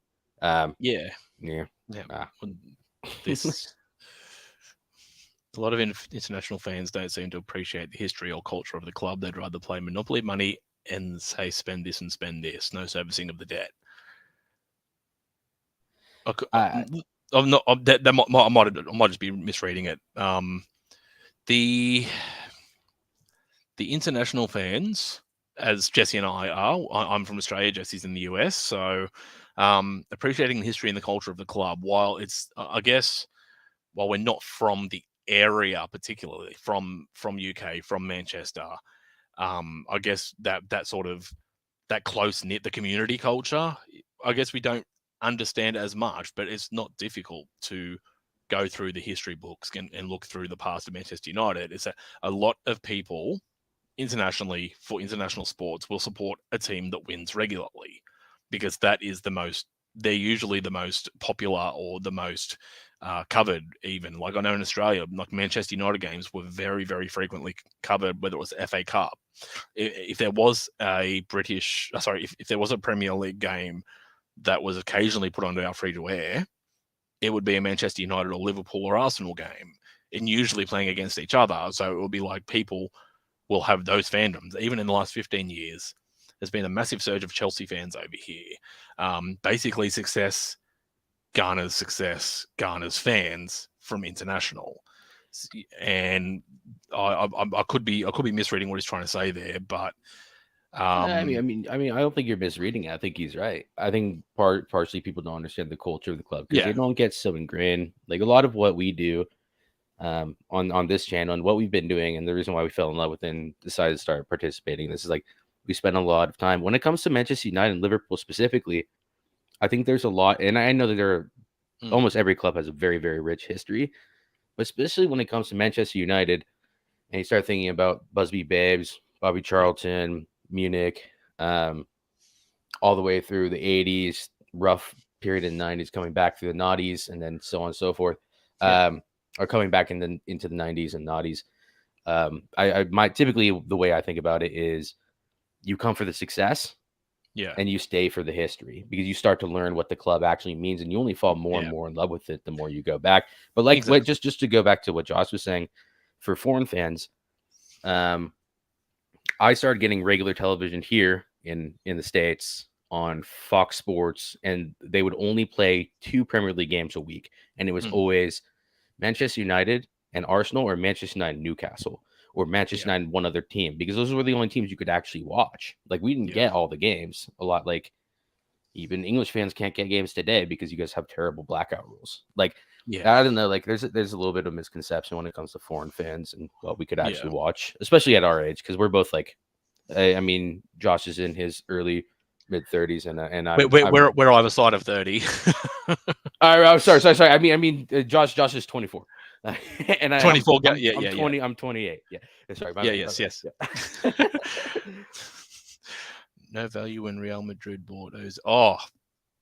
this a lot of international fans don't seem to appreciate the history or culture of the club. They'd rather play Monopoly money and say spend this and spend this. No servicing of the debt. I might just be misreading it. The international fans, as Jesse and I are, I'm from Australia, Jesse's in the US, so appreciating the history and the culture of the club, while it's, I guess, while we're not from the area particularly, from UK, from Manchester, I guess that sort of, that close-knit, the community culture, I guess we don't understand as much, but it's not difficult to go through the history books and look through the past of Manchester United. It's a lot of people internationally, for international sports, will support a team that wins regularly, because that is they're usually the most popular or the most covered. Even, like, I know in Australia, like, Manchester United games were very, very frequently covered, whether it was the FA Cup. If there was a if there was a Premier League game that was occasionally put onto our free-to-air, it would be a Manchester United or Liverpool or Arsenal game, and usually playing against each other. So it will be like, people will have those fandoms. Even in the last 15 years, there's been a massive surge of Chelsea fans over here. Basically, success garners fans from international. And I could be misreading what he's trying to say there, but I mean, I don't think you're misreading it. I think he's right. I think partially people don't understand the culture of the club because they don't get so ingrained. Like, a lot of what we do on this channel and what we've been doing, and the reason why we fell in love with it and decided to start participating, this is like, we spend a lot of time when it comes to Manchester United and Liverpool specifically. I think there's a lot, and I know that there are almost every club has a very, very rich history, but especially when it comes to Manchester United, and you start thinking about Busby Babes, Bobby Yep. Charlton, Munich, um, all the way through the 80s, rough period in the 90s, coming back through the noughties, and then so on and so forth, Yep. or coming back into the 90s and noughties. I might typically the way I think about it is you come for the success Yeah. and you stay for the history because you start to learn what the club actually means and you only fall more and Yeah. more in love with it the more you go back. But like what Exactly. just to go back to what Josh was saying, for foreign fans, um, I started getting regular television here in the States on Fox Sports, and they would only play 2 Premier League games a week, and it was Mm. always Manchester United and Arsenal, or Manchester United and Newcastle, or Manchester Yeah. United and one other team, because those were the only teams you could actually watch. Like we didn't Yeah. get all the games a lot. Like even English fans can't get games today because you guys have terrible blackout rules. Like Yeah. I don't know. Like there's a little bit of misconception when it comes to foreign fans and what we could Yeah. actually watch, especially at our age, because we're both like, I mean, Josh is in his early mid 30s, and I'm. We're either side of 30. I'm sorry. Josh is 24, and I'm 24. I'm Yeah. I'm Yeah. Yeah. 20. I'm 28. Yeah, sorry, my Yeah. bad, my Yes. bad. Yes. Yeah. No value when Real Madrid bought those. Oh,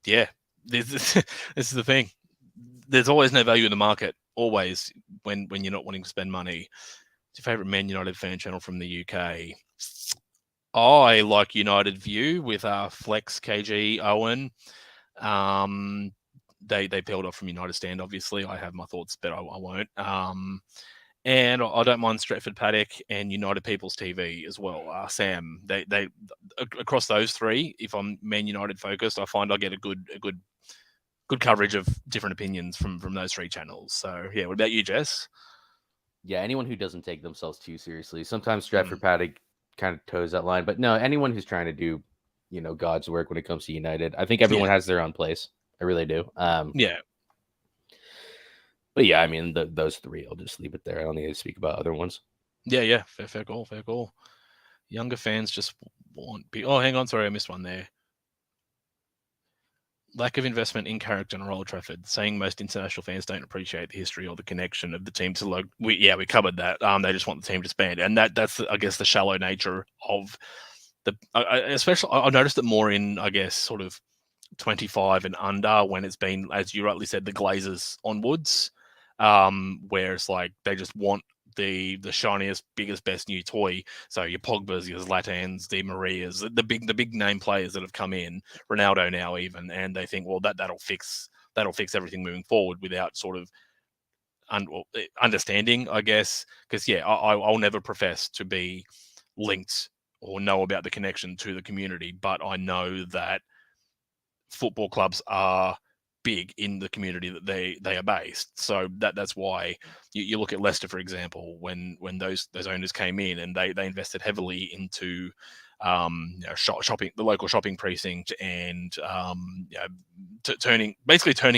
yeah. This is the thing. There's always no value in the market. Always when you're not wanting to spend money. It's your favorite Man United fan channel from the UK. I like United View with Flex, KG, Owen. Um, they peeled off from United Stand. Obviously, I have my thoughts, but I won't. And I don't mind Stretford Paddock and United People's TV as well. Sam, they across those three. If I'm Man United focused, I find I get a good coverage of different opinions from those three channels. So yeah, what about you, Jess? Yeah, anyone who doesn't take themselves too seriously. Sometimes Mm, Stratford Paddock kind of toes that line, but no, anyone who's trying to do, God's work when it comes to United, I think everyone yeah, has their own place. I really do. yeah, But yeah, I mean, those three, I'll just leave it there. I don't need to speak about other ones. yeah. Fair call, fair call. Younger fans just want. Oh, hang on, sorry, I missed one there. Lack of investment in character and Old Trafford, saying most international fans don't appreciate the history or the connection of the team to we covered that. They just want the team to expand, and that's I guess the shallow nature of the. Especially, I noticed it more in I guess sort of 25 and under when it's been, as you rightly said, the Glazers onwards, where it's like they just want the shiniest, biggest, best new toy. So your Pogba's, your Zlatans, the Marias, the big name players that have come in, Ronaldo now even, and they think, well, that'll fix everything moving forward without sort of understanding, I guess. Because yeah, I'll never profess to be linked or know about the connection to the community, but I know that football clubs are big in the community that they are based. So that's why you look at Leicester, for example, when those owners came in and they invested heavily into shopping, the local shopping precinct, and turning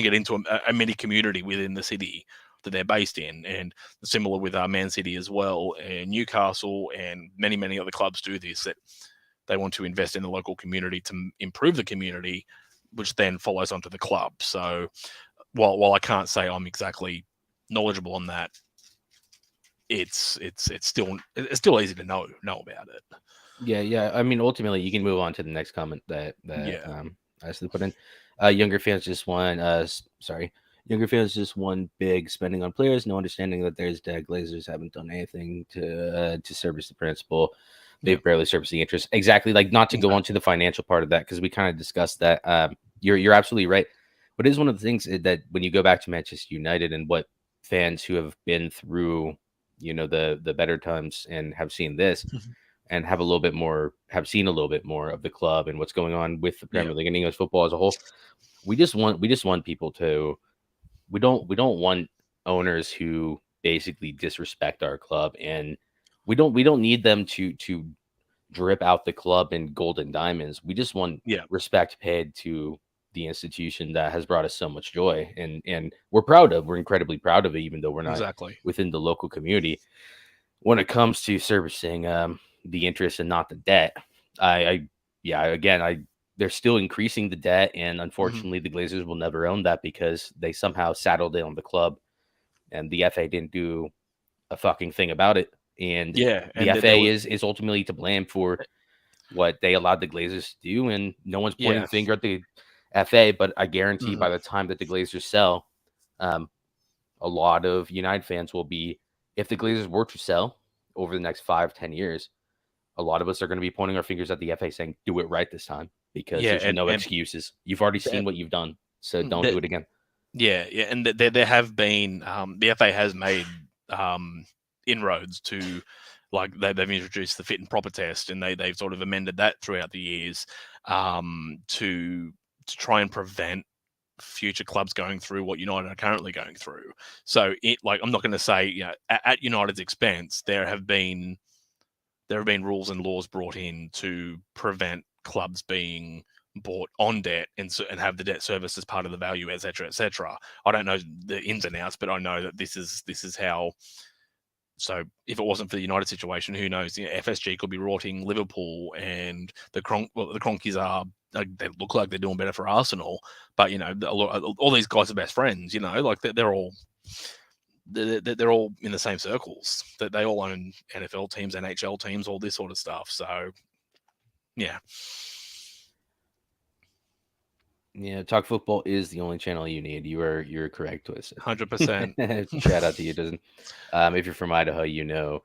it into a mini community within the city that they're based in. And similar with Man City as well, and Newcastle, and many other clubs do this, that they want to invest in the local community to improve the community, which then follows onto the club. So while I can't say I'm exactly knowledgeable on that, it's still easy to know about it. Yeah. I mean, ultimately, you can move on to the next comment that Yeah. I actually put in. Younger fans just want. Sorry, younger fans just want big spending on players. No understanding that there's dead Glazers haven't done anything to service the principle. Yeah. They've barely serviced the interest. Exactly. Like not to go on to Exactly. the financial part of that because we kind of discussed that. You're absolutely right. But it is one of the things that when you go back to Manchester United and what fans who have been through, the better times and have seen this and have seen a little bit more of the club and what's going on with the Yeah. Premier League and English football as a whole. We just want people to we don't want owners who basically disrespect our club, and we don't need them to drip out the club in gold and diamonds. We just want Yeah. respect paid to the institution that has brought us so much joy, and we're incredibly proud of it, even though we're not Exactly. within the local community. When it comes to servicing the interest and not the debt, I yeah, again, they're still increasing the debt, and Hmm. unfortunately, the Glazers will never own that because they somehow saddled it on the club, and the FA didn't do a fucking thing about it. and Yeah, the and there FA was is ultimately to blame for what they allowed the Glazers to do, and no one's pointing yeah, the finger at the FA. But I guarantee mhm, by the time that the Glazers sell, um, a lot of United fans will be, if the Glazers were to sell over the next 5-10 years, a lot of us are going to be pointing our fingers at the FA saying, "Do it right this time," because yeah, there's no and excuses. You've already that, seen what you've done, so don't do that it again. yeah, yeah, and there have been the FA has made inroads to like they've introduced the fit and proper test, and they've sort of amended that throughout the years to try and prevent future clubs going through what United are currently going through. So it like I'm not going to say at United's expense there have been rules and laws brought in to prevent clubs being bought on debt and have the debt service as part of the value, etc., etc. I don't know the ins and outs, but I know that this is how. So if it wasn't for the United situation, who knows? FSG could be rorting Liverpool, and the Cronkies are. They look like they're doing better for Arsenal, but all these guys are best friends. Like they're all they're all in the same circles. That they all own NFL teams, NHL teams, all this sort of stuff. So yeah, Yeah, Talk Football is the only channel you need. You're correct, Twisted. 100%. Shout out to you, Dozen. If you're from Idaho, you know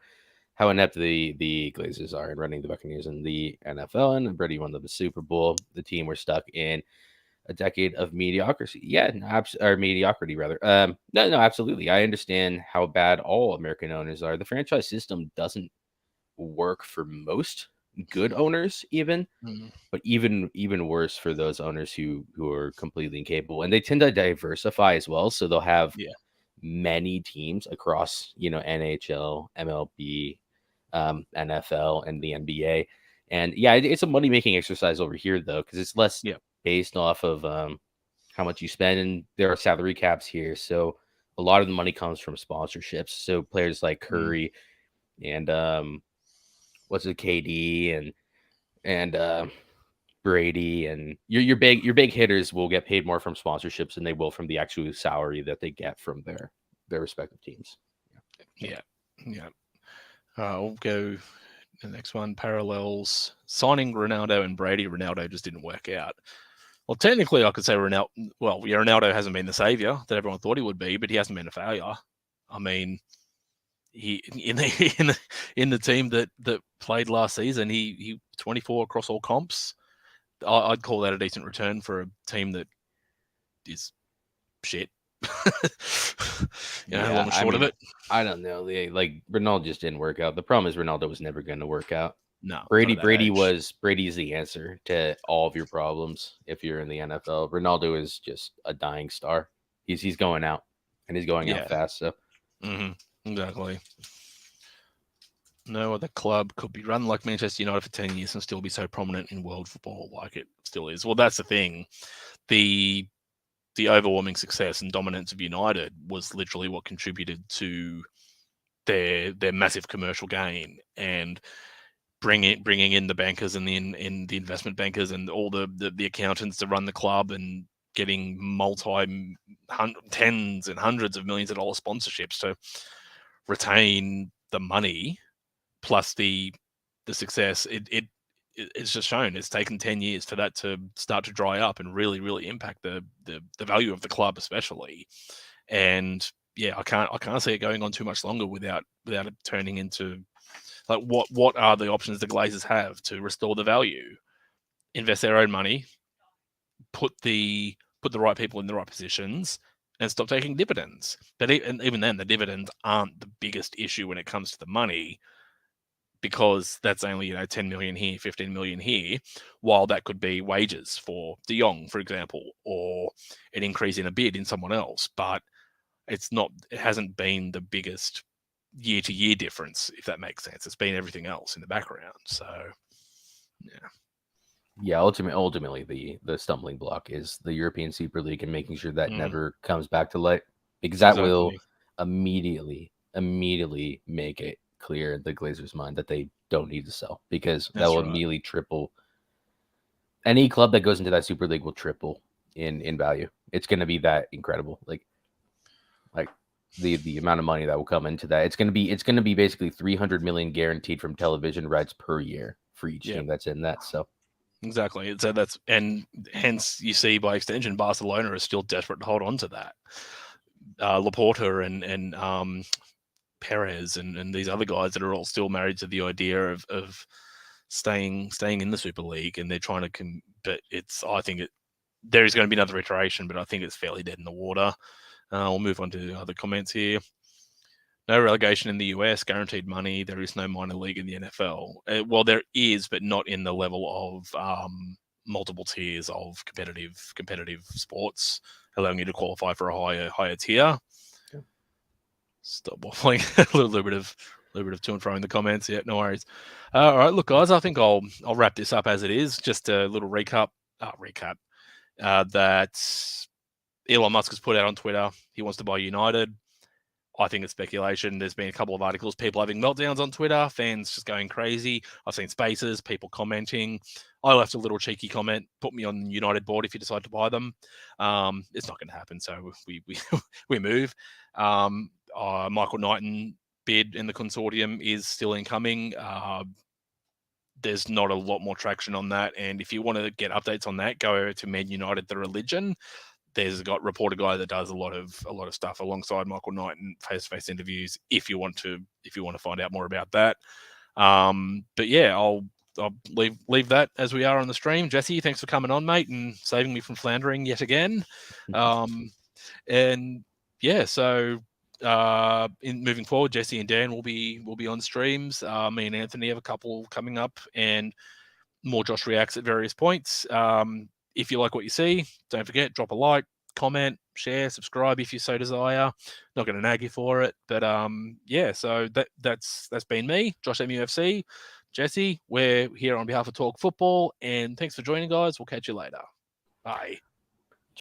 how inept the Glazers are in running the Buccaneers in the NFL. And Brady won the Super Bowl. The team were stuck in a decade of mediocrity. Yeah, or mediocrity rather. No, absolutely. I understand how bad all American owners are. The franchise system doesn't work for most good owners, even, Mm, but even worse for those owners who are completely incapable. And they tend to diversify as well, so they'll have yeah, many teams across NHL, MLB, NFL, and the NBA. And yeah, it's a money making exercise over here though, because it's less yeah, based off of how much you spend, and there are salary caps here, so a lot of the money comes from sponsorships. So players like mm, Curry and what's it, KD and Brady and your big hitters will get paid more from sponsorships than they will from the actual salary that they get from their respective teams. Yeah. So yeah, yeah. We'll go the next one. Parallels signing Ronaldo and Brady. Ronaldo just didn't work out. Well, technically, I could say Ronaldo. Well, yeah, Ronaldo hasn't been the savior that everyone thought he would be, but he hasn't been a failure. I mean, he in the team that played last season, he 24 across all comps. I'd call that a decent return for a team that is shit. Long yeah, and I short of mean, it. I don't know. Like Ronaldo just didn't work out. The problem is Ronaldo was never going to work out. No, not Brady at that Brady age. was Brady's the answer to all of your problems if you're in the NFL. Ronaldo is just a dying star. He's going out, and he's going out Yeah. fast. So Exactly. No other club could be run like Manchester United for 10 years and still be so prominent in world football like it still is. Well, that's the thing. The the overwhelming success and dominance of United was literally what contributed to their massive commercial gain and bringing in the bankers and in the investment bankers and all the accountants to run the club and getting tens and hundreds of millions of dollar sponsorships to retain the money plus the success. It's just shown it's taken 10 years for that to start to dry up and really impact the value of the club especially. And yeah, I can't see it going on too much longer without it turning into like what are the options the Glazers have to restore the value? Invest their own money, put the right people in the right positions, and stop taking dividends. But even then, the dividends aren't the biggest issue when it comes to the money because that's only 10 million here, 15 million here, while that could be wages for De Jong, for example, or an increase in a bid in someone else. But it hasn't been the biggest year to year difference, if that makes sense. It's been everything else in the background. So yeah. yeah, ultimately the stumbling block is the European Super League and making sure that Mm, never comes back to light, because that will exactly. immediately make it clear in the Glazers' mind that they don't need to sell, because that That's will right. immediately triple. Any club that goes into that Super League will triple in value. It's going to be that incredible. Like the amount of money that will come into that. It's gonna be basically 300 million guaranteed from television rights per year for each Yeah, team that's in that. So exactly. So that's, and hence you see by extension Barcelona is still desperate to hold on to that. Laporta and Perez and these other guys that are all still married to the idea of staying in the Super League, and they're trying to. But it's, I think there is going to be another iteration, but I think it's fairly dead in the water. We'll move on to other comments here. No relegation in the US, guaranteed money. There is no minor league in the NFL. Well, there is, but not in the level of multiple tiers of competitive sports, allowing you to qualify for a higher tier. yeah. Stop waffling. a little bit of to and fro in the comments. Yeah, no worries. All right, look, guys, I think I'll wrap this up as it is. Just a little recap. That Elon Musk has put out on Twitter. He wants to buy United. I think it's speculation. There's been a couple of articles, people having meltdowns on Twitter, fans just going crazy. I've seen spaces, people commenting. I left a little cheeky comment, put me on the United board if you decide to buy them. It's not going to happen, so we move. Michael Knighton bid in the consortium is still incoming. There's not a lot more traction on that, and if you want to get updates on that, go over to Man United, the religion. There's a reporter guy that does a lot of stuff alongside Michael Knighton, face-to-face interviews. If you want to find out more about that, but yeah, I'll leave that as we are on the stream. Jesse, thanks for coming on, mate, and saving me from floundering yet again. And yeah, so in moving forward, Jesse and Dan will be on streams. Me and Anthony have a couple coming up, and more Josh reacts at various points. If you like what you see, don't forget, drop a like, comment, share, subscribe if you so desire. Not going to nag you for it, but yeah. So that's been me, Josh MUFC. Jesse, we're here on behalf of Talk Football, and thanks for joining, guys. We'll catch you later. Bye.